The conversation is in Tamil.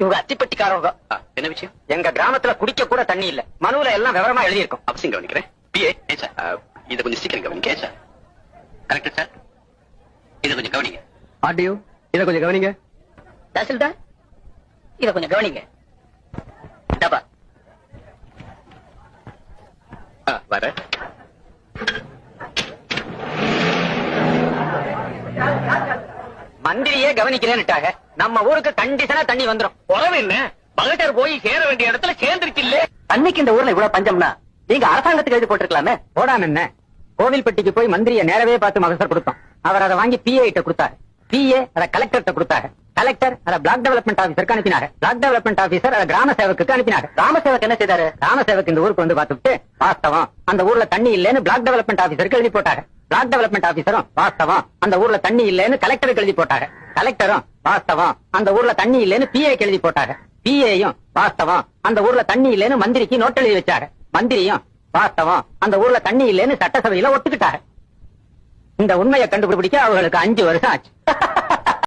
இவங்க அத்திப்பட்டிக்காரவங்க. என்ன விஷயம்? எங்க கிராமத்துல குடிக்க கூட தண்ணி இல்ல. மனுவுல எல்லாம் விவரமா எழுதியிருக்கும். அவசியம் கவனிக்கிறேன். பிஏ சார், இதை கொஞ்சம் சீக்கிரம் கவனிங்க சார். கரெக்ட் சார், இதை கொஞ்சம் கவனிங்க. ஆடியோ, இதை கொஞ்சம் கவனிங்க. தாசில்தார், இதை கொஞ்சம் கவனிங்க. டபா வர மந்திரியே கவனிக்கிறேன்னுட்டாங்க. நம்ம ஊருக்கு கண்டிஷனா தண்ணி வந்துரும். உறவு என்ன? பகட்டர் போய் சேர வேண்டிய இடத்துல சேர்ந்துருச்சு இல்ல? தண்ணிக்கு இந்த ஊர்ல இவ்வளவு பஞ்சம்னா நீங்க அரசாங்கத்துக்கு எழுதி போட்டிருக்கலாமே. போடாம என்ன, கோவில்பட்டிக்கு போய் மந்திரியை நேரவே பார்த்து மகசர் கொடுத்தோம். அவர் அதை வாங்கி பிஏ கிட்ட கொடுத்தாரு. பிஏ அதை கலெக்டர் கொடுத்தாரு. கலெக்டர் அதை பிளாக் டெவலப்மெண்ட் ஆபீசருக்கு அனுப்பினாரு. பிளாக் டெவலப்மெண்ட் ஆபீசர் அதை கிராம சேவக்கு அனுப்பினாரு. கிராம சேவக் என்ன செய்தாரு? கிராம சேவக் இந்த ஊருக்கு வந்து பார்த்துட்டு வாஸ்தவம் அந்த ஊர்ல தண்ணி இல்லன்னு பிளாக் டெவலப்மெண்ட் ஆபீசருக்கு எழுதி போட்டாரு. பிளாக் டெவலப்மெண்ட் ஆபீசரும் வாஸ்தவம் அந்த ஊர்ல தண்ணி இல்லன்னு கலெக்டருக்கு எழுதி போட்டாரு. கலெக்டரும் வாஸ்தவம் அந்த ஊர்ல தண்ணி இல்லன்னு பிஏக்கு எழுதி போட்டாரு. பிஏயும் வாஸ்தவம் அந்த ஊர்ல தண்ணி இல்லன்னு மந்திரிக்கு நோட் எழுதி வச்சாரு. மந்திரியும் வாஸ்தவம் அந்த ஊர்ல தண்ணி இல்லன்னு சட்டசபையில ஒத்துக்கிட்டாரு. இந்த உண்மையை கண்டுபிடிக்க அவங்களுக்கு 5 வருஷம் ஆச்சு.